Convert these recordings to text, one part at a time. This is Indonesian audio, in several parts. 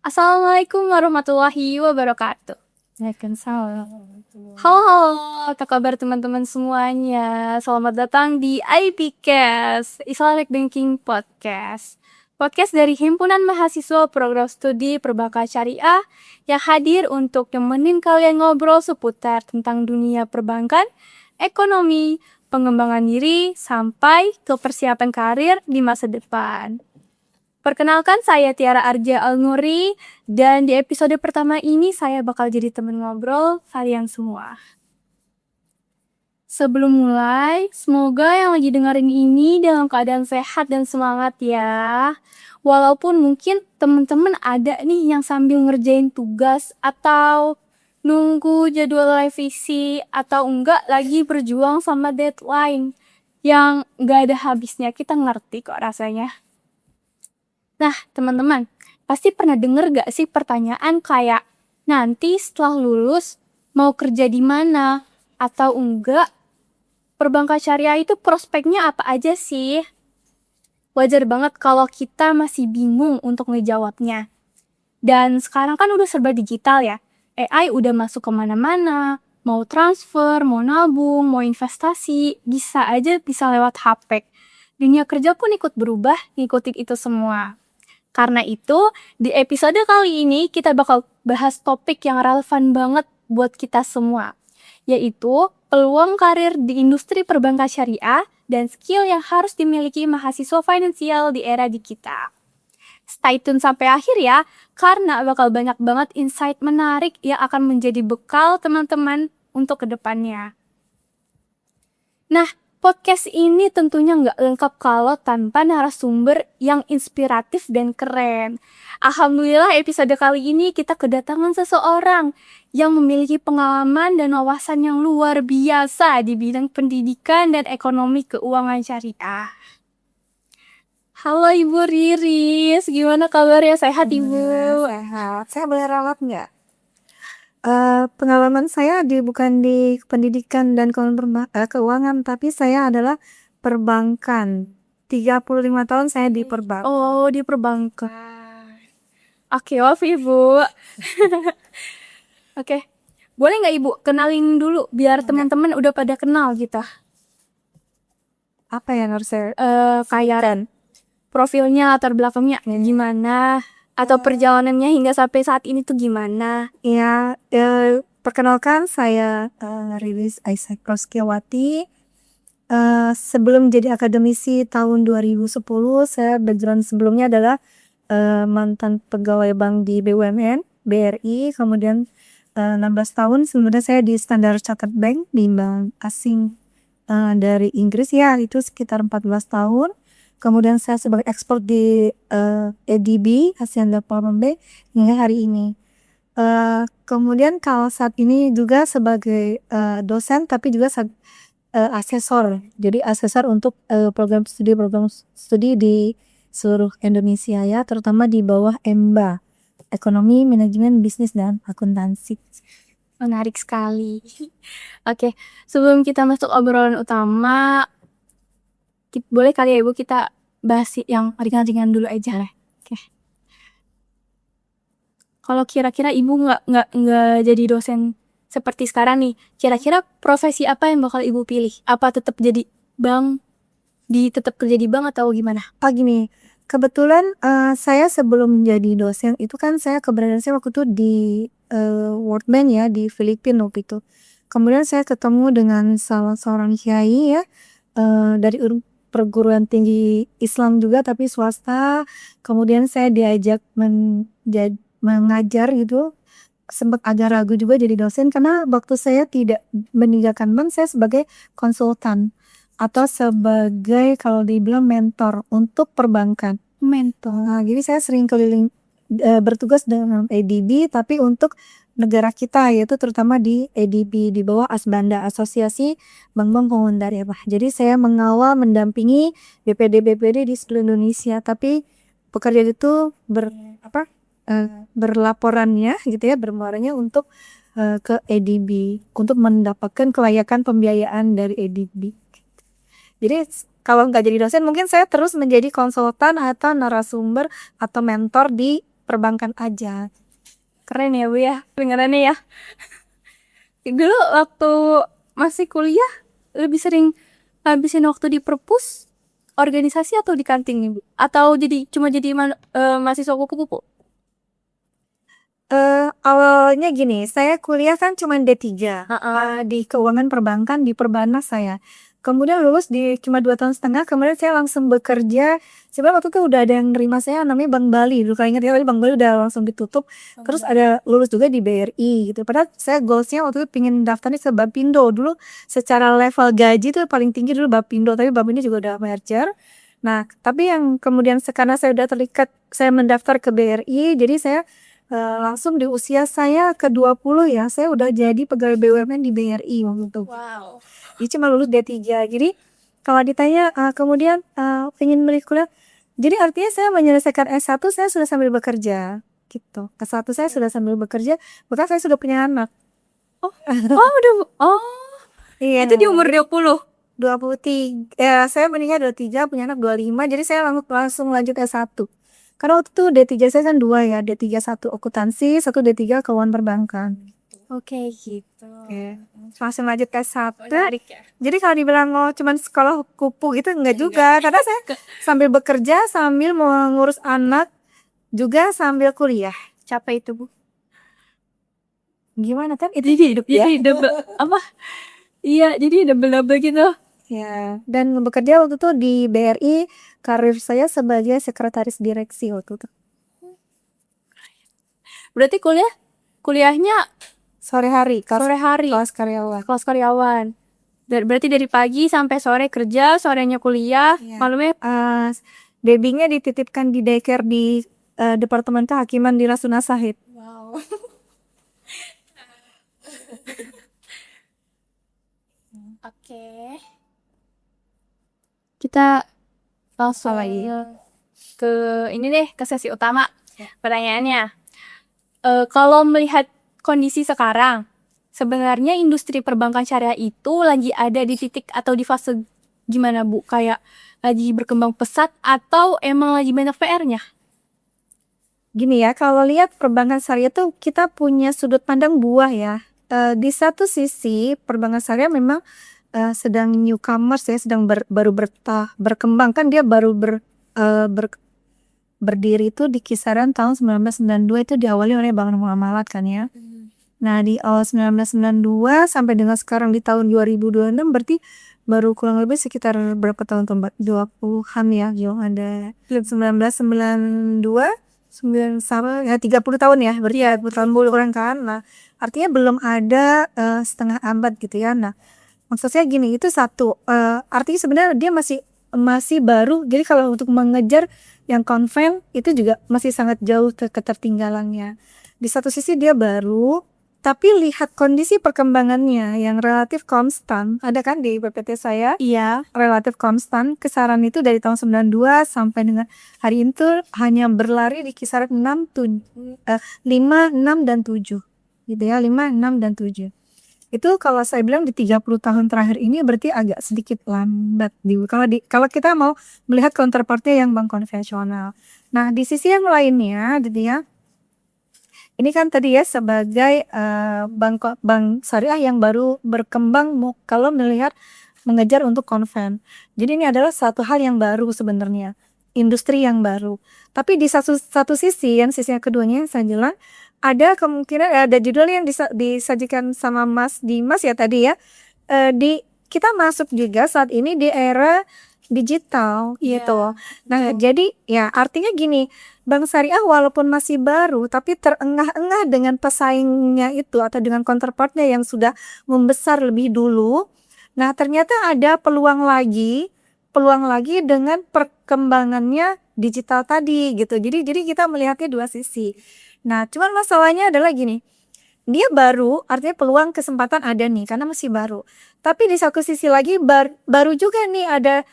Assalamualaikum warahmatullahi wabarakatuh. Waalaikumsalam. Halo, halo, apa kabar teman-teman semuanya? Selamat datang di IPCast, Islamic Banking Podcast. Podcast dari Himpunan Mahasiswa Program Studi Perbankan Syariah yang hadir untuk nemenin kalian ngobrol seputar tentang dunia perbankan, ekonomi, pengembangan diri, sampai ke persiapan karir di masa depan. Perkenalkan, saya Tiara Arja Al-Nuri, dan di episode pertama ini saya bakal jadi teman ngobrol kalian semua. Sebelum mulai, semoga yang lagi dengerin ini dalam keadaan sehat dan semangat ya. Walaupun mungkin temen-temen ada nih yang sambil ngerjain tugas atau nunggu jadwal revisi atau enggak lagi berjuang sama deadline yang gak ada habisnya, kita ngerti kok rasanya. Nah, teman-teman, pasti pernah denger gak sih pertanyaan kayak, nanti setelah lulus mau kerja di mana? Atau enggak, perbankan syariah itu prospeknya apa aja sih? Wajar banget kalau kita masih bingung untuk ngejawabnya. Dan sekarang kan udah serba digital ya. AI udah masuk kemana-mana, mau transfer, mau nabung, mau investasi, bisa lewat HP. Dunia kerja pun ikut berubah, ngikutin itu semua. Karena itu, di episode kali ini kita bakal bahas topik yang relevan banget buat kita semua, yaitu peluang karir di industri perbankan syariah dan skill yang harus dimiliki mahasiswa finansial di era di kita. Stay tune sampai akhir ya, karena bakal banyak banget insight menarik yang akan menjadi bekal teman-teman untuk kedepannya. Nah, podcast ini tentunya nggak lengkap kalau tanpa narasumber yang inspiratif dan keren. Alhamdulillah episode kali ini kita kedatangan seseorang yang memiliki pengalaman dan wawasan yang luar biasa di bidang pendidikan dan ekonomi keuangan syariah. Halo Ibu Riris, gimana kabarnya? Sehat Ibu? Sehat. Saya boleh ralat nggak? Pengalaman saya bukan di pendidikan dan keuangan, tapi saya adalah perbankan. 35 tahun saya di perbankan. Oh, di perbankan. Oke, maaf Ibu. Oke. Boleh nggak Ibu kenalin dulu biar teman-teman udah pada kenal gitu. Apa yang harus saya Kayak profilnya, latar belakangnya gimana, atau perjalanannya hingga sampai saat ini tuh gimana? Ya, perkenalkan saya Riris Aisyah Roskiawati. Sebelum jadi akademisi tahun 2010, saya background sebelumnya adalah mantan pegawai bank di BUMN, BRI, kemudian 16 tahun sebenarnya saya di Standard Chartered Bank di bank asing dari Inggris ya, itu sekitar 14 tahun. Kemudian saya sebagai ekspor di ADB, ASEAN Development Bank, hingga hari ini. Kemudian kalau saat ini juga sebagai dosen, tapi juga asesor. Jadi asesor untuk program studi di seluruh Indonesia ya, terutama di bawah EMBA, Ekonomi, Manajemen, Bisnis, dan Akuntansi. Menarik sekali. Oke, sebelum kita masuk obrolan utama, boleh kali ya Ibu kita bahas yang ringan-ringan dulu aja. Oke. Kalau kira-kira Ibu nggak jadi dosen seperti sekarang nih, kira-kira profesi apa yang bakal Ibu pilih? Apa tetap jadi bank, tetap kerja di bank atau gimana? Gini, kebetulan saya sebelum jadi dosen itu kan saya keberadaan saya waktu itu di World Bank ya, di Filipina waktu itu. Kemudian saya ketemu dengan salah seorang kiai ya, dari perguruan tinggi Islam juga tapi swasta. Kemudian saya diajak mengajar gitu, sempat agak ragu juga jadi dosen karena waktu saya tidak meninggalkan bank, saya sebagai konsultan atau sebagai kalau dibilang mentor untuk perbankan. Mentor. Nah, jadi saya sering keliling bertugas dengan ADB tapi untuk negara kita, yaitu terutama di ADB di bawah Asbanda, Asosiasi Bank-Bank Pengguna Daerah. Jadi saya mengawal mendampingi BPD di seluruh Indonesia, tapi pekerjaan itu berlaporannya gitu ya, bermuaranya untuk ke ADB untuk mendapatkan kelayakan pembiayaan dari ADB. Jadi kalau nggak jadi dosen mungkin saya terus menjadi konsultan atau narasumber atau mentor di perbankan aja. Keren ya Bu ya, dengarannya ya. Dulu waktu masih kuliah lebih sering habisin waktu di perpus, organisasi atau di kantin nih Bu? Atau cuma jadi mahasiswa kupu-kupu? Awalnya gini, saya kuliah kan cuman D3, Heeh. di keuangan perbankan di Perbanas saya. Kemudian lulus di cuma 2 tahun setengah, kemudian saya langsung bekerja. Sebenarnya waktu itu udah ada yang nerima saya namanya Bank Bali. Dulu kalau ingat ya, tapi Bank Bali udah langsung ditutup. Terus ada lulus juga di BRI gitu. Padahal saya goalsnya waktu itu pingin daftarnya ke Bapindo. Dulu secara level gaji tuh paling tinggi dulu Bapindo, tapi Bapindo juga udah merger. Nah, tapi yang kemudian karena saya udah terikat, saya mendaftar ke BRI, jadi saya langsung di usia saya ke-20 ya, saya udah jadi pegawai BUMN di BRI waktu itu. Wow. Jadi cuma lulus D3. Jadi kalau ditanya kemudian pengen milih kuliah, jadi artinya saya menyelesaikan S1 saya sudah sambil bekerja gitu. Ke-1 saya sudah sambil bekerja, bahkan saya sudah punya anak. Oh, Iya. itu di umur 20. 23, saya meninggal 23, punya anak 25, jadi saya langsung lanjut S1. Karena waktu itu D3 saya kan 2 ya, D3 1 akuntansi, 1 D3 keuangan perbankan. Oke, gitu. Oke. Langsung lanjut ke S1. Menarik ya. Jadi kalau dibilang cuman sekolah kupu gitu enggak juga, karena saya sambil bekerja, sambil mengurus anak, juga sambil kuliah. Capek itu Bu. Gimana kan? Itu Jadi hidup ya. jadi double apa? Iya, jadi double gitu. Ya, dan bekerja waktu itu di BRI, karir saya sebagai sekretaris direksi waktu itu. Berarti kuliahnya Sore hari, sore hari, kelas karyawan. kelas karyawan. Berarti dari pagi sampai sore kerja, sorenya kuliah, Iya. malamnya Babynya dititipkan di daycare di Departemen Kehakiman di Rasuna Said. wow. Oke. Kita langsung lagi ke ini deh, ke sesi utama. Pertanyaannya, kalau melihat kondisi sekarang, sebenarnya industri perbankan syariah itu lagi ada di titik atau di fase gimana Bu? Kayak lagi berkembang pesat atau emang lagi banyak PR-nya? Gini ya, kalau lihat perbankan syariah tuh kita punya sudut pandang buah ya. Di satu sisi perbankan syariah memang sedang newcomers ya, sedang baru berkembang, kan dia baru berdiri itu di kisaran tahun 1992, itu diawali oleh Bank Muamalat kan ya. Nah, di awal 1992 sampai dengan sekarang di tahun 2026 berarti baru kurang lebih sekitar berapa tahun tuh Mbak? 20-an ya, yang ada 1992 sama ya 30 tahun ya, berarti ya 30 tahun kurang kan. Nah, artinya belum ada setengah abad gitu ya. Nah, maksud saya gini, itu satu, artinya sebenarnya dia masih baru. Jadi kalau untuk mengejar yang konven itu juga masih sangat jauh ketertinggalannya. Di satu sisi dia baru, tapi lihat kondisi perkembangannya yang relatif konstan. Ada kan di PPT saya? Iya. Relatif konstan, kisaran itu dari tahun 92 sampai dengan hari itu hanya berlari di kisaran 5, 6 dan 7. Gitu ya, 5, 6 dan 7. Itu kalau saya bilang di 30 tahun terakhir ini berarti agak sedikit lambat. Kalau kita mau melihat counterpartnya yang bank konvensional. Nah, di sisi yang lainnya gitu ya, ini kan tadi ya sebagai bank syariah yang baru berkembang kalau melihat mengejar untuk konven. Jadi ini adalah satu hal yang baru sebenarnya, industri yang baru. Tapi di satu sisi, yang sisi yang keduanya yang saya bilang, ada kemungkinan ada judul yang disajikan sama Mas Dimas ya tadi ya. Kita masuk juga saat ini di era digital gitu. Nah, jadi ya artinya gini, bank syariah walaupun masih baru tapi terengah-engah dengan pesaingnya itu atau dengan counterpartnya yang sudah membesar lebih dulu. Nah, ternyata ada peluang lagi dengan perkembangannya digital tadi gitu. Jadi kita melihatnya dua sisi. Nah, cuman masalahnya adalah gini. Dia baru, artinya peluang kesempatan ada nih karena masih baru. Tapi di satu sisi lagi baru juga nih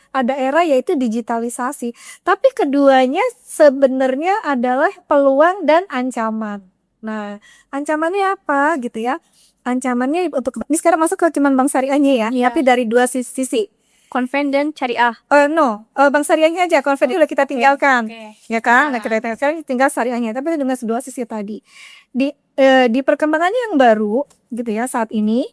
ada era yaitu digitalisasi. Tapi keduanya sebenarnya adalah peluang dan ancaman. Nah, ancamannya apa gitu ya? Ancamannya ini sekarang masuk ke cuman bank syariahnya ya, tapi dari dua sisi. konven dan syariah. Bank syariahnya aja, konven udah kita tinggalkan. Oke. Ya kan? Nah, kita tinggal syariahnya, tapi dengan dua sisi tadi. Di perkembangannya yang baru gitu ya saat ini,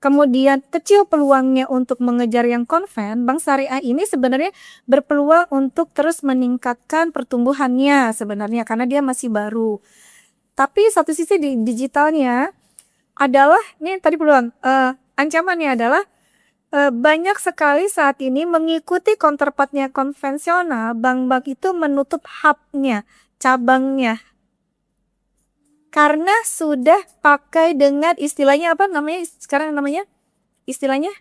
kemudian kecil peluangnya untuk mengejar yang konven, bank syariah ini sebenarnya berpeluang untuk terus meningkatkan pertumbuhannya sebenarnya karena dia masih baru. Tapi satu sisi di digitalnya adalah nih tadi peluang, ancamannya adalah banyak sekali saat ini mengikuti counterpartnya konvensional, bank-bank itu menutup hubnya, cabangnya. Karena sudah pakai dengan istilahnya apa namanya sekarang namanya? Istilahnya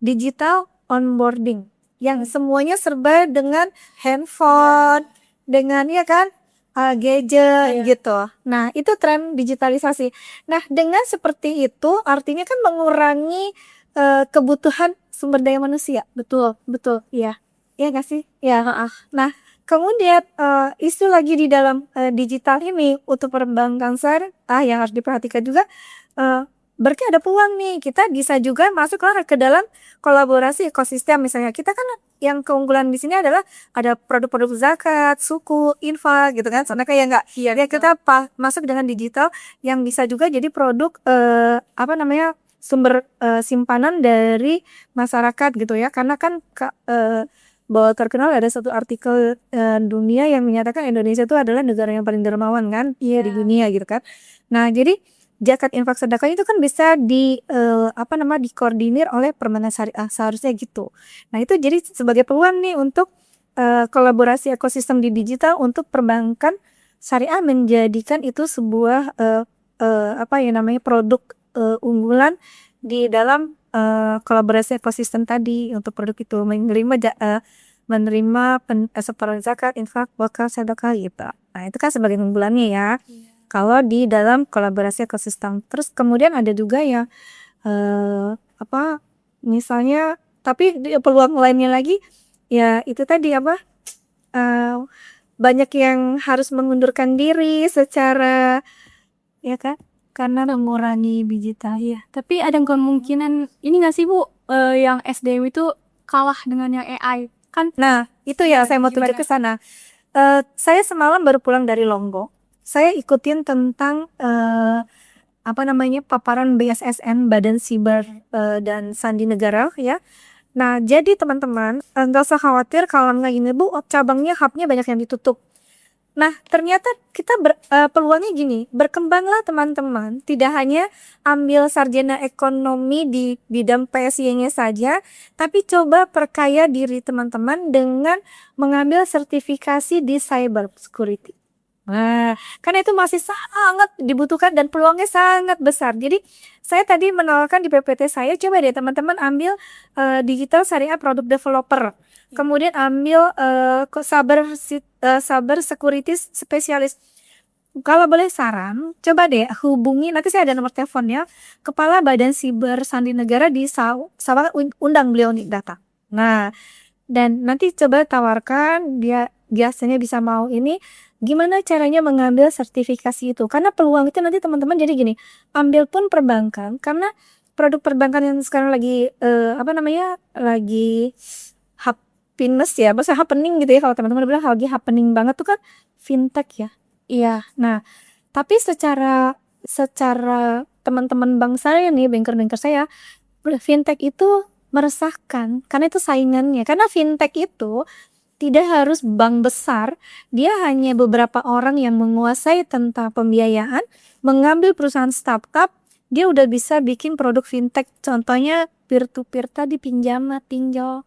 digital onboarding. Yang semuanya serba dengan handphone, dengan ya kan? Gadget gitu. Nah, itu tren digitalisasi. Nah, dengan seperti itu artinya kan mengurangi kebutuhan sumber daya manusia. Betul, iya. Iya nggak sih? Ya. Nah, kemudian isu lagi di dalam digital ini untuk perbankan syariah yang harus diperhatikan juga, berarti ada peluang nih kita bisa juga masuklah ke dalam kolaborasi ekosistem. Misalnya kita kan yang keunggulan di sini adalah ada produk-produk zakat, suku, infak gitu kan. Soalnya kayak nggak, Iya, ya kita masuk dengan digital yang bisa juga jadi produk apa namanya sumber simpanan dari masyarakat gitu ya. Karena kan bahwa terkenal ada satu artikel dunia yang menyatakan Indonesia itu adalah negara yang paling dermawan kan di dunia gitu kan. Nah, jadi zakat infak sedekah itu kan bisa dikoordinir oleh Permenas Syariah seharusnya gitu. Nah, itu jadi sebagai peluang nih untuk kolaborasi ekosistem di digital untuk perbankan syariah menjadikan itu sebuah produk unggulan di dalam kolaborasi ekosistem tadi untuk produk itu menerima seperti zakat, infak, wakaf, sedekah gitu. Nah, itu kan sebagai unggulannya ya. Kalau di dalam kolaborasi ekosistem. Terus kemudian ada juga ya misalnya tapi peluang lainnya lagi ya itu tadi banyak yang harus mengundurkan diri secara ya kan karena mengurangi digital ya. Tapi ada kemungkinan ini nggak sih Bu, yang SDW itu kalah dengan yang AI kan? Nah, itu ya saya mau tunjuk ke sana. Saya semalam baru pulang dari Lombok. Saya ikutin tentang paparan BSSN, Badan Siber dan Sandi Negara ya. Nah, jadi teman-teman nggak usah khawatir kalau nggak ini Bu, cabangnya hubnya banyak yang ditutup. Nah, ternyata kita peluangnya gini, berkembanglah teman-teman, tidak hanya ambil sarjana ekonomi di bidang PSY-nya saja, tapi coba perkaya diri teman-teman dengan mengambil sertifikasi di cyber security. Nah, karena itu masih sangat dibutuhkan dan peluangnya sangat besar. Jadi, saya tadi menawarkan di PPT saya, coba deh teman-teman ambil digital syariah product developer. Kemudian ambil cyber security spesialis. Kalau boleh saran, coba deh hubungi, nanti saya ada nomor teleponnya, Kepala Badan Siber Sandi Negara di Sabang, undang beliau nih datang. Nah, dan nanti coba tawarkan dia biasanya bisa mau ini gimana caranya mengambil sertifikasi itu, karena peluang itu nanti teman-teman jadi gini, ambil pun perbankan karena produk perbankan yang sekarang lagi lagi happiness ya, bahasa happening gitu ya, kalau teman-teman bilang lagi happening banget tuh kan fintech ya. Iya. Nah, tapi secara teman-teman bank saya nih, banker-banker saya, fintech itu meresahkan karena itu saingannya. Karena fintech itu tidak harus bank besar, dia hanya beberapa orang yang menguasai tentang pembiayaan, mengambil perusahaan startup, dia udah bisa bikin produk fintech. Contohnya peer to peer tadi, pinjaman, tinjau.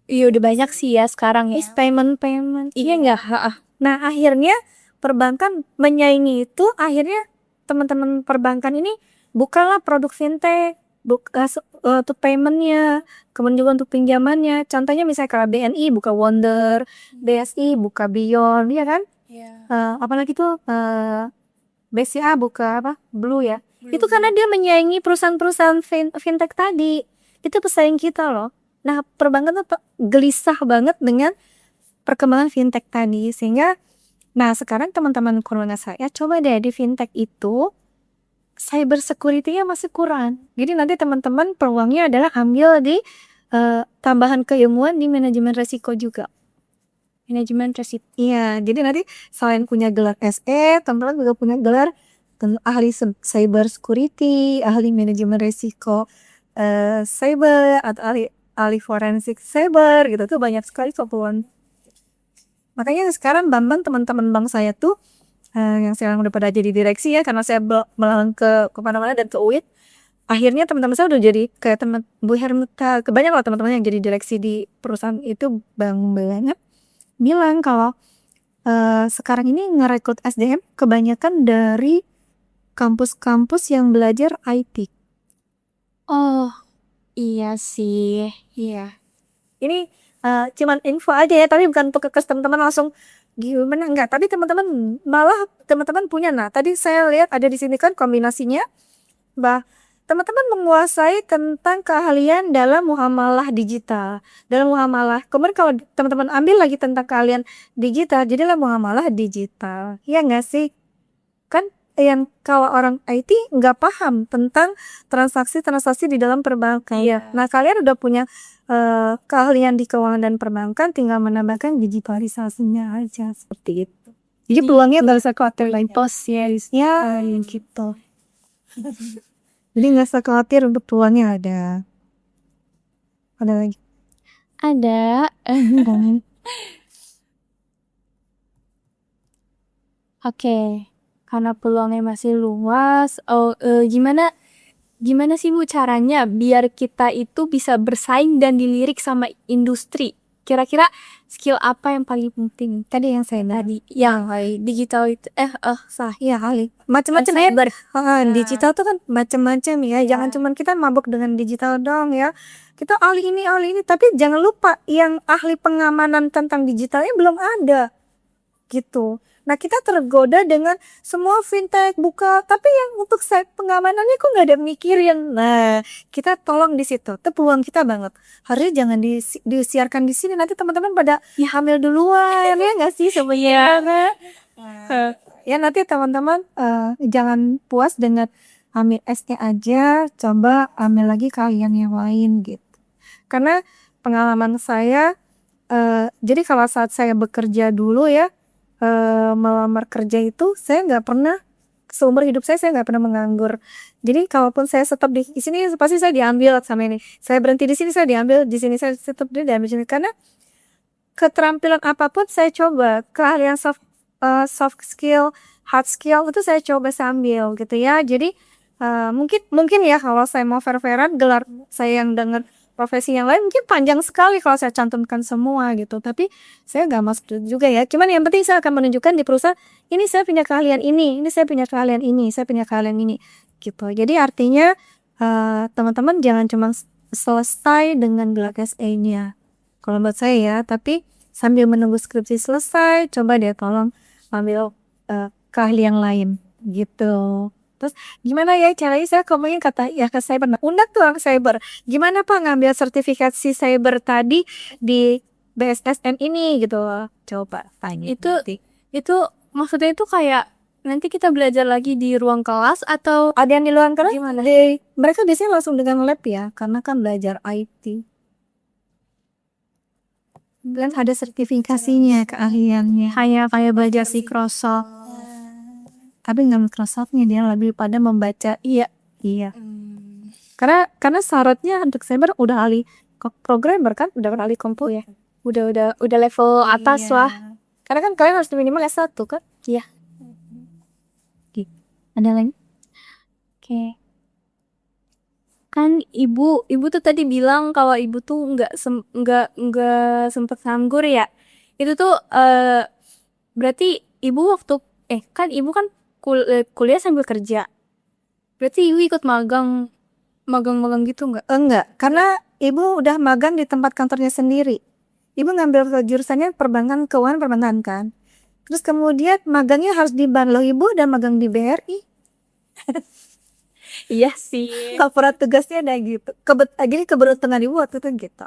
Iya udah banyak sih ya sekarang ya. Payment. Iya enggak? Nah, akhirnya perbankan menyaingi itu, akhirnya teman-teman perbankan ini bukalah produk fintech, untuk paymentnya, kemudian juga untuk pinjamannya. Contohnya misalnya kalau BNI buka Wonder, BSI buka Beyond, ya kan? Apalagi tuh BCA buka Blue ya. Itu karena dia menyaingi perusahaan-perusahaan fintech tadi. Itu pesaing kita loh. Nah, perbankan tuh gelisah banget dengan perkembangan fintech tadi, sehingga nah sekarang teman-teman corona saya coba deh di fintech itu cyber security-nya masih kurang. Jadi nanti teman-teman peluangnya adalah ambil di tambahan keilmuan di manajemen resiko juga. Manajemen resiko. Iya, jadi nanti selain punya gelar SE, teman-teman juga punya gelar ahli cyber security, ahli manajemen resiko cyber, atau ahli forensik cyber gitu tuh banyak sekali keperluan. Makanya sekarang teman-teman bank saya tuh yang sekarang udah pada jadi direksi ya, karena saya melalang ke kemana-mana dan ke UIN. Akhirnya teman-teman saya udah jadi kayak teman Bu Hermita, kebanyakan lah teman-teman yang jadi direksi di perusahaan itu banyak bilang kalau sekarang ini ngerekrut SDM kebanyakan dari kampus-kampus yang belajar IT. Oh, iya sih. Iya. Ini cuman info aja ya, tapi bukan untuk ke teman-teman langsung gimana enggak. Tapi teman-teman malah teman-teman punya. Nah, tadi saya lihat ada di sini kan kombinasinya, teman-teman menguasai tentang keahlian dalam muamalah digital. Dalam muamalah, kemudian kalau teman-teman ambil lagi tentang keahlian digital, jadilah muamalah digital. Ya nggak sih? Kan yang kalau orang IT nggak paham tentang transaksi-transaksi di dalam perbankan. Iya. Nah, kalian udah punya keahlian di keuangan dan perbankan, tinggal menambahkan digitalisasinya aja seperti itu. Jadi peluangnya nggak usah khawatir lagi. Pos ya. Ya, gitu. Jadi nggak usah khawatir, untuk peluangnya ada. Ada lagi. Ada. Oke, karena peluangnya masih luas. Gimana sih Bu caranya biar kita itu bisa bersaing dan dilirik sama industri? Kira-kira skill apa yang paling penting? Tadi yang saya Tadi yang digital itu ya kali macam-macam ya. cyber. Digital tuh kan macam-macam ya. Jangan cuman kita mabuk dengan digital dong ya. Kita ahli ini, tapi jangan lupa yang ahli pengamanan tentang digitalnya belum ada gitu. Nah, kita tergoda dengan semua fintech buka, tapi yang untuk pengamanannya kok nggak ada mikirin. Nah, kita tolong di situ. Itu peluang kita banget. Harusnya jangan disiarkan di sini. Nanti teman-teman pada hamil duluan ya nggak sih sebenarnya. Ya nanti teman-teman jangan puas dengan ambil SE aja, coba ambil lagi kalian yang lain gitu. Karena pengalaman saya, jadi kalau saat saya bekerja dulu ya, melamar kerja itu saya nggak pernah, seumur hidup saya nggak pernah menganggur. Jadi kalaupun saya stop di sini pasti saya diambil sama ini, saya berhenti di sini saya diambil, di sini saya stop di diambil sini. Karena keterampilan apapun saya coba, keahlian soft skill, hard skill itu saya coba sambil gitu ya. Jadi mungkin ya kalau saya mau fair-fairan, gelar saya yang dengan profesi yang lain mungkin panjang sekali kalau saya cantumkan semua gitu. Tapi saya nggak masuk juga ya. Cuman yang penting saya akan menunjukkan di perusahaan, ini saya punya keahlian ini saya punya keahlian ini, saya punya keahlian ini gitu. Jadi artinya teman-teman jangan cuma selesai dengan gelar SE-nya kalau buat saya ya, tapi sambil menunggu skripsi selesai, coba deh tolong ambil keahlian lain gitu. Terus gimana ya caranya, saya ngomongin kata ya ke cyber, undang tuh ke cyber, gimana Pak ngambil sertifikasi cyber tadi di BSSN ini gitu, coba tanya. Itu maksudnya itu kayak nanti kita belajar lagi di ruang kelas atau ada yang di luar kelas? Gimana? Mereka biasanya langsung dengan lab ya, karena kan belajar IT. Dan ada sertifikasinya, keahliannya. kayak belajar Microsoft. Tapi nggak Microsoftnya, dia lebih pada membaca. Iya. Karena syaratnya untuk cyber udah ahli programmer kan, udah ahli komputer ya. Udah level atas lah. Karena kan kalian harus minimal S1 kan? Iya. Ada lagi? Oke. Kan ibu tuh tadi bilang kalau ibu tuh nggak sempet nganggur ya. Itu tuh berarti ibu waktu kan ibu kan kuliah sambil kerja. Berarti ibu ikut magang gitu nggak? Enggak, karena ibu udah magang di tempat kantornya sendiri. Ibu ngambil jurusannya perbankan, keuangan perbankan kan. Terus kemudian magangnya harus di bank. Loh, ibu udah magang di BRI. Iya sih. Laporan tugasnya ada gitu. Jadi keberuntungan ibu waktu itu gitu.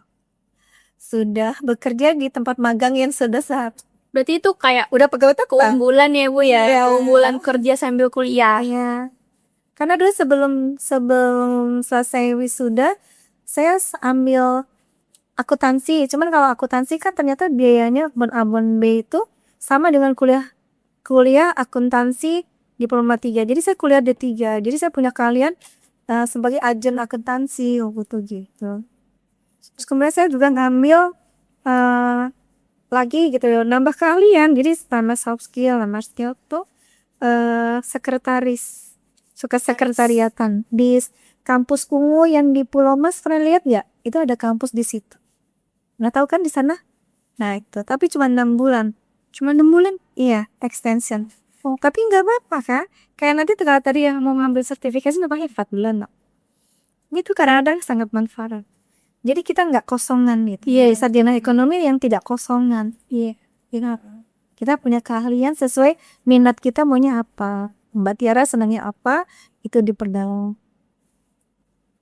Sudah bekerja di tempat magang yang sudah sah. Berarti itu kayak udah pegawai tetap. keunggulan ya Bu ya. Iya. Keunggulan kerja sambil kuliah. Ya. Karena dulu sebelum selesai wisuda, saya ambil akuntansi. Cuman kalau akuntansi kan ternyata biayanya abon B itu sama dengan kuliah akuntansi diploma 3. Jadi saya kuliah D3. Jadi saya punya keahlian sebagai agen akuntansi waktu itu gitu. Terus kemudian saya juga ngambil lagi gitu ya, nambah keahlian. Jadi tambah soft skill tuh sekretaris, suka sekretariatan di kampus Ungu yang di Pulau Mas. Pernah lihat ya? Itu ada kampus di situ. Nggak tahu kan di sana? Nah itu, tapi cuma 6 bulan. Cuma 6 bulan. Iya, extension. Tapi nggak apa-apa kan? Kayak nanti kalau tadi yang mau ngambil sertifikasi pakai 4 bulan. No? Itu kadang-kadang sangat manfaat. Jadi kita nggak kosongan gitu. Iya. Sarjana ekonomi yang tidak kosongan. Iya. Kita punya keahlian sesuai minat kita maunya apa. Mbak Tiara senangnya apa, itu diperdalam.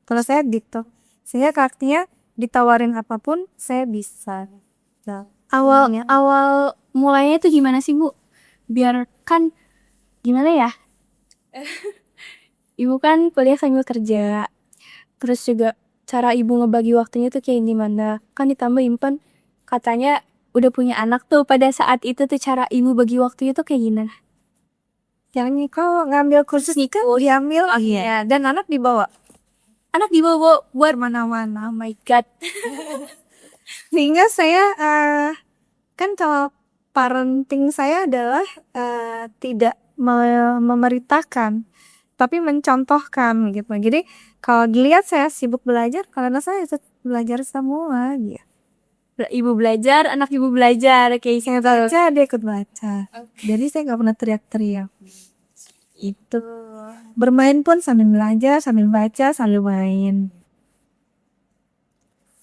Kalau saya gitu. Saya artinya ditawarin apapun, saya bisa. Nah, Awal mulainya itu gimana sih, Bu? Biar kan gimana ya? Ibu kan kuliah sambil kerja. Terus juga cara ibu ngebagi waktunya tuh kayak gimana? Kan ditambah Impan katanya udah punya anak tuh. Pada saat itu tuh cara ibu bagi waktunya tuh kayak gimana? yang kalau ngambil kursus nikah diambil, ya, dan anak dibawa. Anak dibawa buat Mana-mana. oh my god. Sehingga saya kan kalau parenting saya adalah tidak memerintahkan, tapi mencontohkan gitu. Jadi kalau dilihat saya sibuk belajar, karena saya ikut belajar semua gitu. Ibu belajar, anak ibu belajar kayak Saya baca, dia ikut baca. Jadi saya nggak pernah teriak-teriak. Itu bermain pun sambil belajar, sambil baca, sambil main.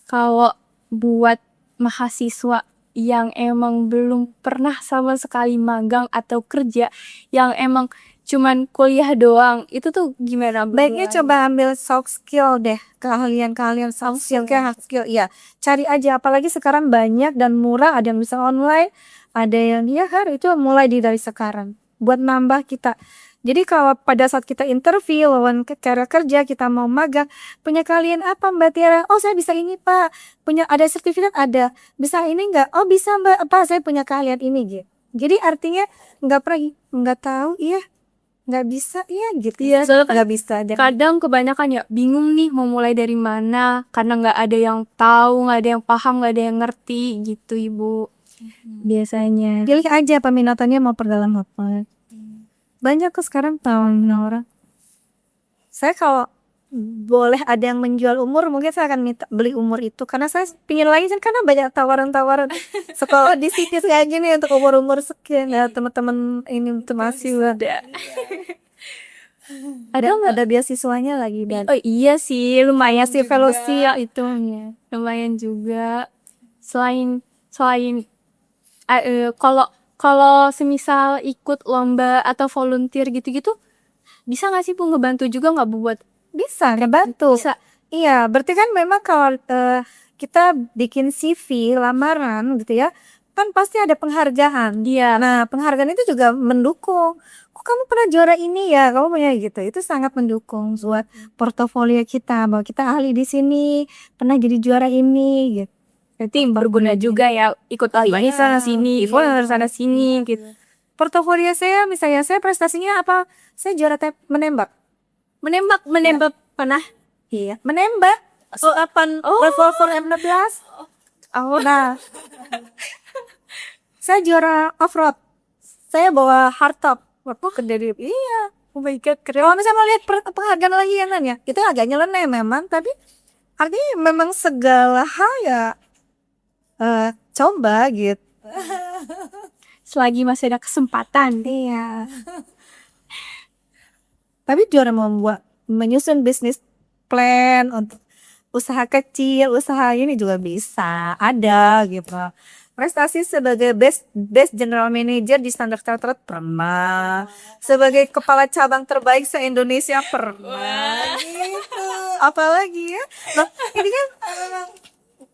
Kalau buat mahasiswa yang emang belum pernah sama sekali magang atau kerja, yang emang cuman kuliah doang, itu tuh gimana? Baiknya coba ambil soft skill deh, keahlian soft skill, kayak hard skill. Iya, cari aja. Apalagi sekarang banyak dan murah, ada yang bisa online, ada yang ya kan itu mulai dari sekarang. Buat nambah kita. Jadi kalau pada saat kita interview, cara kerja, kita mau magang, punya keahlian apa Mbak Tiara? Oh saya bisa ini Pak, punya ada sertifikat ada, bisa ini enggak? Oh bisa Mbak, apa saya punya keahlian ini gitu. Jadi artinya nggak tahu, iya nggak bisa, iya gitu. Iya, soalnya kan Nggak bisa. kadang kebanyakan ya bingung nih mau mulai dari mana karena nggak ada yang tahu, nggak ada yang paham, nggak ada yang ngerti gitu Ibu. Biasanya. Pilih aja peminatannya mau perdalam apa. Banyak kok sekarang tahu orang. Saya kalau boleh ada yang menjual umur, mungkin saya akan minta beli umur itu, karena saya pingin lagi kan, karena banyak tawaran-tawaran sekolah di situs kayak gini untuk umur sekian ya teman-teman ini untuk masih ada. Ada beasiswanya lagi dan Oh iya sih, lumayan sih juga. fellowship itu ya. Lumayan juga. Selain kalau semisal ikut lomba atau volunteer gitu-gitu, bisa nggak sih Bu ngebantu juga nggak Bu buat Bisa ngebantu. bisa? Iya, berarti kan memang kalau kita bikin CV lamaran gitu ya, kan pasti ada penghargaan. Iya. Nah, penghargaan itu juga mendukung. Kok kamu pernah juara ini ya? Kamu punya gitu. Itu sangat mendukung buat portofolio kita, bahwa kita ahli di sini, pernah jadi juara ini gitu. Berarti berguna juga ya ikut lomba sana sini, volunteer sana sini gitu. Portofolio saya misalnya saya prestasinya apa? Saya juara menembak. Menembak pernah? Iya, menembak. Revolver M16. Oh, nah. Saya juara off-road. Saya bawa hardtop. Waktu dari iya. Oh my god, keren. Kalau misalnya mau lihat penghargaan lagi ya kan ya, itu agak nyeleneh memang, tapi artinya memang segala hal ya coba gitu. Selagi masih ada kesempatan. Iya. Tapi juara menyusun bisnis plan untuk usaha kecil, usaha ini juga bisa ada gitu. Prestasi sebagai best general manager di Standard Chartered pernah, sebagai kepala cabang terbaik se-Indonesia pernah, gitu. Apalagi ya, loh, ini kan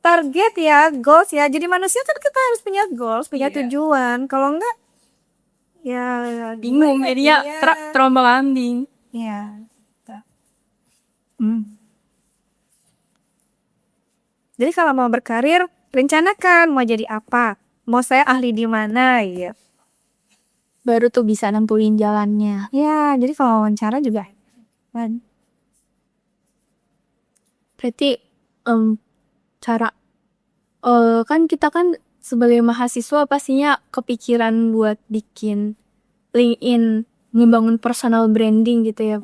target ya, goals ya. Jadi manusia kan kita harus punya goals, punya tujuan. Kalau enggak, ya Bingung jadinya terombang-ambing. ya. Jadi kalau mau berkarir, rencanakan mau jadi apa, mau saya ahli di mana ya. Baru tuh bisa nentuin jalannya. Ya, jadi kalau wawancara juga kan. Berarti cara kan kita kan sebagai mahasiswa pastinya kepikiran buat bikin LinkedIn, ngebangun personal branding gitu ya.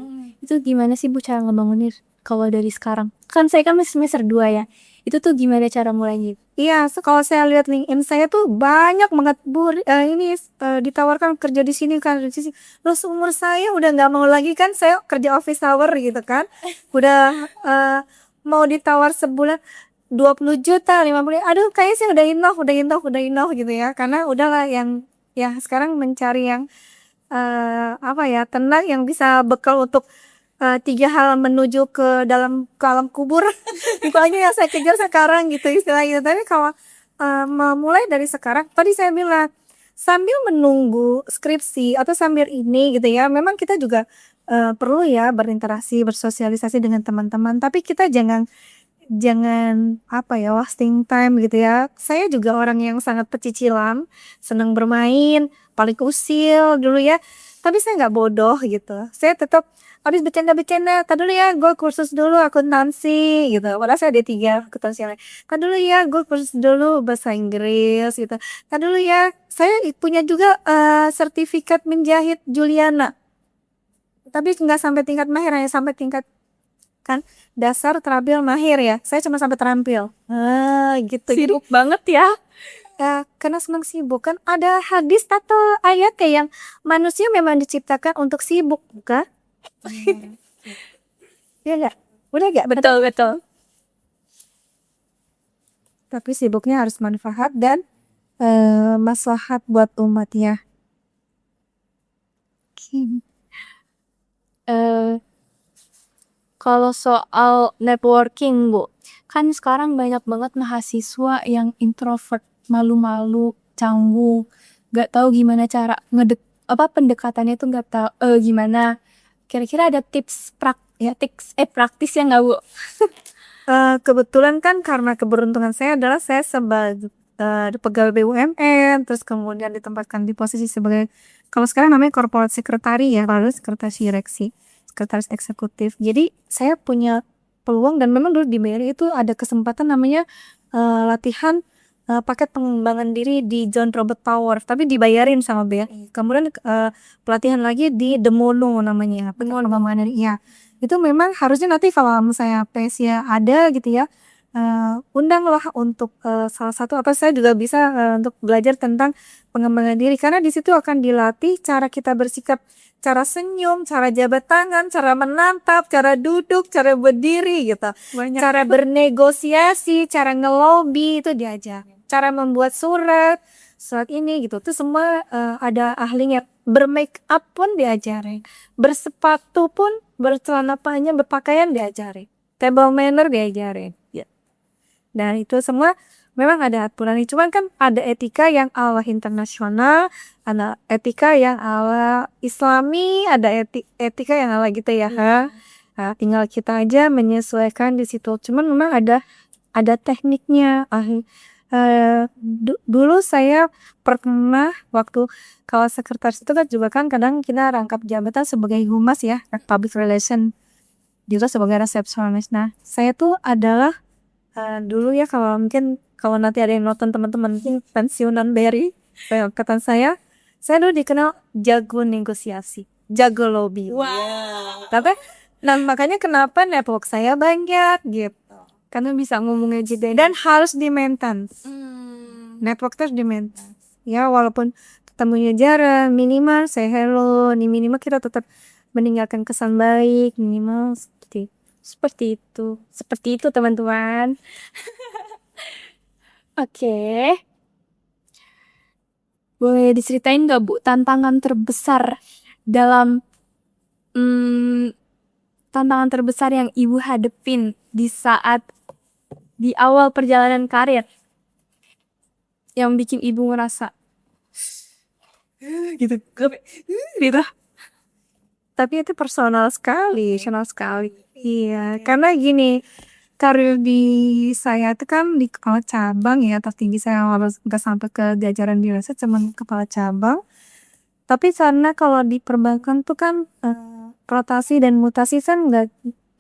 Itu gimana sih Bu cara ngebangunnya kalau dari sekarang? Kan saya kan masih semester 2 ya. Itu tuh gimana cara mulainya? Iya, kalau saya lihat LinkedIn saya tuh banyak banget Bu, ditawarkan kerja di sini kan, di sini. Terus umur saya udah nggak mau lagi kan, saya kerja office hour gitu kan. Udah mau ditawar sebulan 20 juta, 50, aduh kayaknya sih udah enough gitu ya. Karena udahlah yang ya sekarang mencari yang apa ya, tenang yang bisa bekal untuk 3 hal menuju ke alam kubur. Itu aja yang saya kejar sekarang gitu istilahnya. Tapi kalau memulai dari sekarang, tadi saya bilang sambil menunggu skripsi atau sambil ini gitu ya, memang kita juga perlu ya berinteraksi, bersosialisasi dengan teman-teman. Tapi kita jangan apa ya, wasting time gitu ya. Saya juga orang yang sangat pecicilan, senang bermain, paling usil dulu ya. Tapi saya nggak bodoh gitu. Saya tetap habis bercanda-bercanda, "Tadi dulu ya, gue kursus dulu akuntansi," gitu. Padahal saya D3 akuntansi yang lain. "Tadi dulu ya, gue kursus dulu bahasa Inggris," gitu. "Tadi dulu ya, saya punya juga sertifikat menjahit Juliana." Tapi nggak sampai tingkat mahir, hanya sampai tingkat kan dasar, terampil, mahir ya. Saya cuma sampai terampil. Gitu. Jadi Sibuk banget ya. karena senang sibuk kan ada hadis atau ayat kayak yang manusia memang diciptakan untuk sibuk, bukan? Iya nggak? Udah nggak? Betul, betul. Tapi sibuknya harus manfaat dan maslahat buat umat ya. Eh, Kalau soal networking, Bu, kan sekarang banyak banget mahasiswa yang introvert, malu-malu, canggung, gak tahu gimana cara pendekatannya tuh gak tahu gimana. Kira-kira ada tips praktis ya nggak, Bu? Kebetulan kan karena keberuntungan saya adalah saya sebagai pegawai BUMN, terus kemudian ditempatkan di posisi sebagai, kalau sekarang namanya corporate secretary ya, lalu sekretaris direksi, sekretaris eksekutif. Jadi saya punya peluang dan memang dulu di BRI itu ada kesempatan namanya latihan paket pengembangan diri di John Robert Tower, tapi dibayarin sama BRI. Kemudian pelatihan lagi di Demono namanya, pengembangan diri. Ya, itu memang harusnya nanti kalau misalnya PSIA ada gitu ya, undanglah untuk salah satu, atau saya juga bisa untuk belajar tentang pengembangan diri, karena di situ akan dilatih cara kita bersikap, cara senyum, cara jabat tangan, cara menatap, cara duduk, cara berdiri gitu, cara bernegosiasi, cara ngelobi itu diajar, cara membuat surat ini gitu, itu semua ada ahlinya. Bermake up pun diajarin, bersepatu pun, bercelana panjang, berpakaian diajarin, table manner diajarin. Dan itu semua memang ada aturannya. Cuman kan ada etika yang ala internasional, ada etika yang ala Islami, ada etika yang ala gitu ya. Nah, tinggal kita aja menyesuaikan di situ. Cuman memang ada tekniknya. Dulu saya pernah waktu kalau sekretaris itu kan juga kan kadang kita rangkap jabatan sebagai humas ya, public relation, juga sebagai resepsionis. Nah, saya tuh adalah dulu ya, kalau mungkin kalau nanti ada yang nonton teman-teman mungkin pensiunan BRI, angkatan saya dulu dikenal jago negosiasi, jago lobby. Tapi nah makanya kenapa network saya banyak gitu, karena bisa ngomongnya juga dan harus di maintain. Network terus di maintain. Ya walaupun ketemunya jarang, minimal say hello, minimal kita tetap meninggalkan kesan baik, minimal Seperti itu teman-teman. Oke. Boleh diceritain nggak, Bu, tantangan terbesar dalam tantangan terbesar yang Ibu hadepin di awal perjalanan karir yang bikin Ibu ngerasa gitu. Tapi itu personal sekali. Iya, karena gini, karir di saya itu kan di kepala cabang ya, tertinggi saya nggak sampai ke jajaran dirasa, cuman kepala cabang. Tapi karena kalau di perbankan tuh kan rotasi dan mutasi kan nggak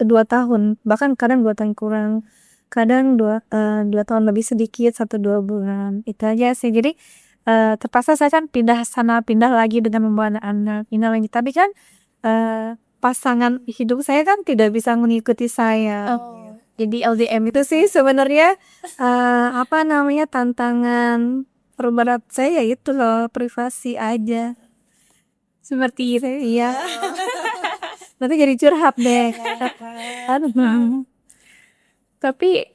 2 tahun, bahkan kadang 2 tahun kurang, kadang 2 tahun lebih sedikit, 1-2 bulan. Itu aja sih. Jadi terpaksa saya kan pindah sana pindah lagi dengan membawa anak-anak ini lagi. Tapi kan pasangan hidup saya kan tidak bisa mengikuti saya. Jadi LDM itu sih sebenarnya apa namanya tantangan terberat saya ya itu loh, privasi aja. Seperti itu. Iya. Nanti jadi curhat deh. Aduh. Tapi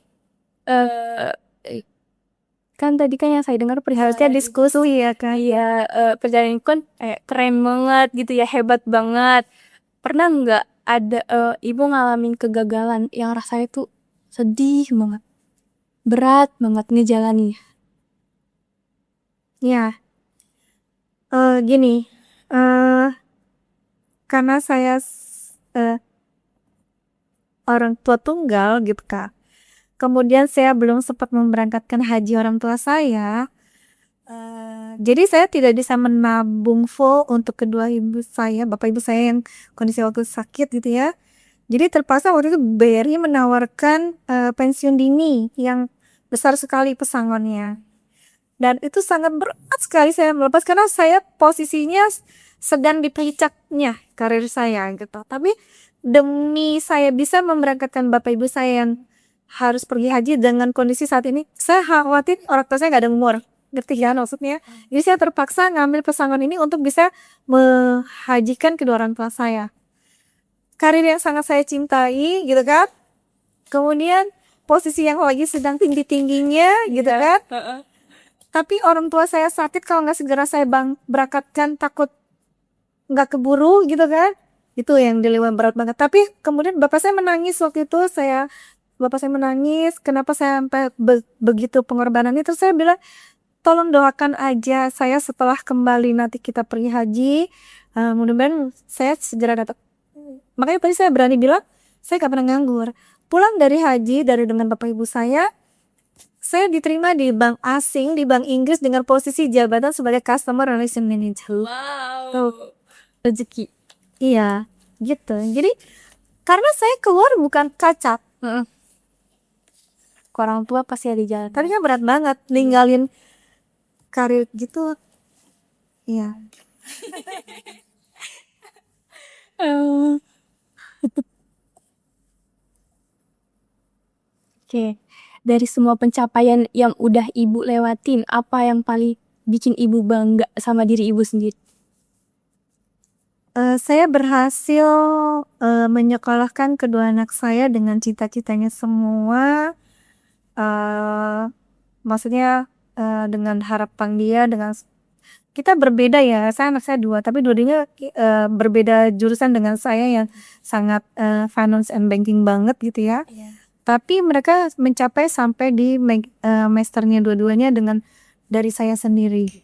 kan tadi kan yang saya dengar perihalnya diskusi ya kan. Iya, perjalanan itu kan keren banget gitu ya, hebat banget. Pernah nggak ada ibu ngalamin kegagalan yang rasanya tuh sedih banget, berat banget ngejalaninnya? Ya, gini, karena saya orang tua tunggal gitu kak. Kemudian saya belum sempat memberangkatkan haji orang tua saya. Jadi saya tidak bisa menabung full untuk kedua ibu saya, bapak ibu saya yang kondisi waktu sakit gitu ya. Jadi terpaksa waktu itu BRI menawarkan pensiun dini yang besar sekali pesangonnya. Dan itu sangat berat sekali saya melepas karena saya posisinya sedang di puncaknya karir saya gitu. Tapi demi saya bisa memberangkatkan bapak ibu saya yang harus pergi haji dengan kondisi saat ini, saya khawatir orang tua saya nggak ada umur. Ngerti ya maksudnya? Jadi saya terpaksa ngambil pesangon ini untuk bisa menghajikan kedua orang tua saya. Karir yang sangat saya cintai gitu kan. Kemudian posisi yang lagi sedang tinggi-tingginya gitu kan. Tapi orang tua saya sakit, kalau nggak segera saya berangkatkan takut nggak keburu gitu kan. Itu yang dilewat berat banget. Tapi kemudian bapak saya menangis waktu itu, bapak saya menangis, kenapa saya sampai begitu pengorbanan itu. Saya bilang, tolong doakan aja saya setelah kembali nanti kita pergi haji, mudah-mudahan saya segera datang. Makanya tadi saya berani bilang, saya gak pernah nganggur. Pulang dari haji, dengan bapak ibu saya diterima di bank asing, di bank Inggris dengan posisi jabatan sebagai Customer Relation Manager. Wow. Tuh. Rezeki. Iya, gitu. Jadi karena saya keluar bukan kacat. Ke orang tua pasti ada jalan. Tadinya berat banget ninggalin karir gitu. Iya. Oke. Dari semua pencapaian yang udah ibu lewatin, apa yang paling bikin ibu bangga sama diri ibu sendiri? Saya berhasil menyekolahkan kedua anak saya dengan cita-citanya semua. Maksudnya dengan harapan dia, dengan kita berbeda ya. Anak saya 2, tapi dua-duanya berbeda jurusan dengan saya yang sangat finance and banking banget gitu ya. Tapi mereka mencapai sampai di masternya dua-duanya dengan dari saya sendiri.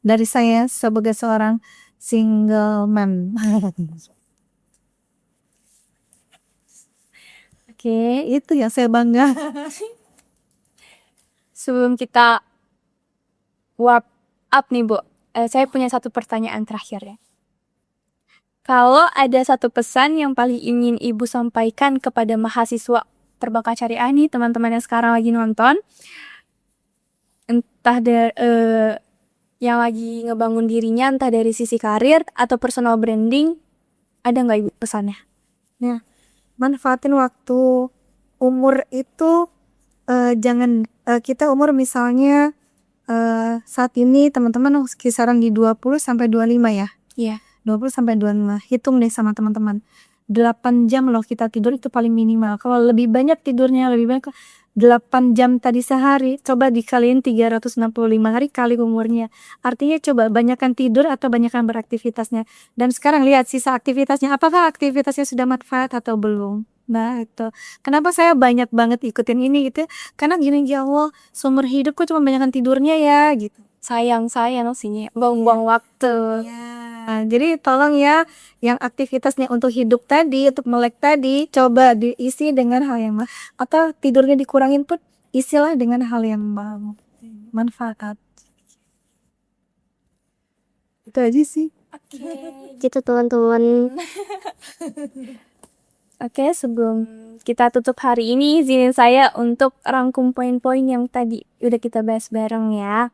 Dari saya sebagai seorang single mom. Oke, itu yang saya bangga. Sebelum kita wrap up nih Bu, saya punya satu pertanyaan terakhir ya. Kalau ada satu pesan yang paling ingin ibu sampaikan kepada mahasiswa Perbankan Syariah nih, teman-teman yang sekarang lagi nonton, entah yang lagi ngebangun dirinya, entah dari sisi karir atau personal branding, ada nggak ibu pesannya? Nah, manfaatin waktu. Umur itu jangan kita umur misalnya saat ini teman-teman kisaran di 20-25 ya. Iya. 20-25. Hitung deh sama teman-teman. 8 jam loh kita tidur itu paling minimal. Kalau lebih banyak tidurnya, lebih banyak 8 jam tadi sehari, coba dikaliin 365 hari kali umurnya. Artinya coba banyakkan tidur atau banyakkan beraktivitasnya. Dan sekarang lihat sisa aktivitasnya, apakah aktivitasnya sudah manfaat atau belum. Nah itu, kenapa saya banyak banget ikutin ini gitu. Karena gini, ya Allah, seumur hidupku cuma banyakkan tidurnya ya gitu. Sayang sihnya, buang-buang waktu. Ya. Nah, jadi tolong ya yang aktivitasnya untuk hidup tadi, untuk melek tadi, coba diisi dengan hal yang atau tidurnya dikurangin pun isilah dengan hal yang manfaat. Itu aja sih. Gitu teman-teman. Oke, sebelum kita tutup hari ini, izinin saya untuk rangkum poin-poin yang tadi udah kita bahas bareng ya.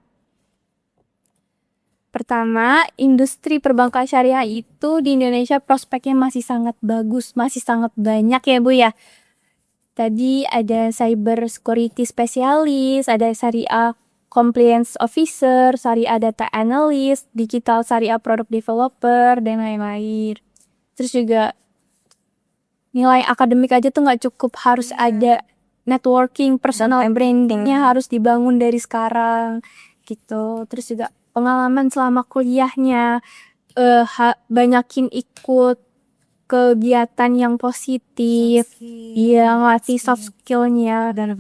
Pertama, industri perbankan syariah itu di Indonesia prospeknya masih sangat bagus, masih sangat banyak ya Bu ya. Tadi ada cyber security spesialis, ada syariah compliance officer, syariah data analyst, digital syariah product developer, dan lain-lain. Terus juga nilai akademik aja tuh nggak cukup, harus ada networking, personal brandingnya harus dibangun dari sekarang gitu. Terus juga pengalaman selama kuliahnya, banyakin ikut kegiatan yang positif, iya ngelatih soft skillnya dan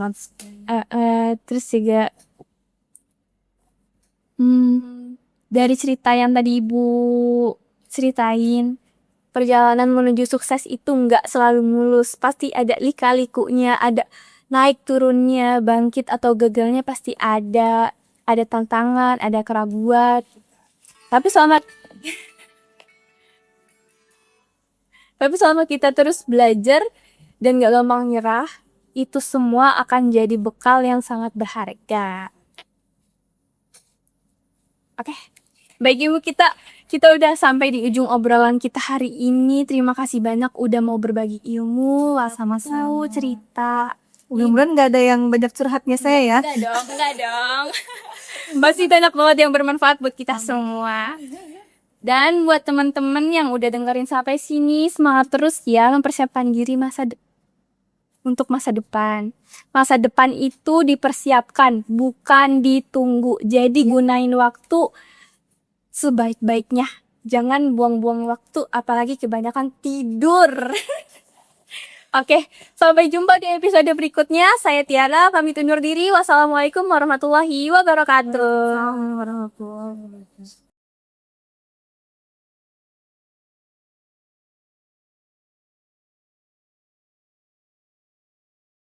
terus juga dari cerita yang tadi Ibu ceritain, perjalanan menuju sukses itu nggak selalu mulus, pasti ada lika-likunya, ada naik turunnya, bangkit atau gagalnya pasti ada tantangan, ada keraguan. Tapi selama kita terus belajar dan gak gampang nyerah, itu semua akan jadi bekal yang sangat berharga. Oke. Baik Ibu, kita udah sampai di ujung obrolan kita hari ini. Terima kasih banyak udah mau berbagi ilmu, sama-sama cerita. Mudah-mudahan nggak ada yang banyak curhatnya saya ya. Enggak dong. Masih banyak banget yang bermanfaat buat kita semua. Dan buat teman-teman yang udah dengerin sampai sini, semangat terus ya mempersiapkan diri untuk masa depan. Masa depan itu dipersiapkan, bukan ditunggu. Jadi gunain waktu sebaik-baiknya. Jangan buang-buang waktu, apalagi kebanyakan tidur. Oke, sampai jumpa di episode berikutnya. Saya Tiara, pamit undur diri. Wassalamualaikum warahmatullahi wabarakatuh. Assalamualaikum warahmatullahi wabarakatuh.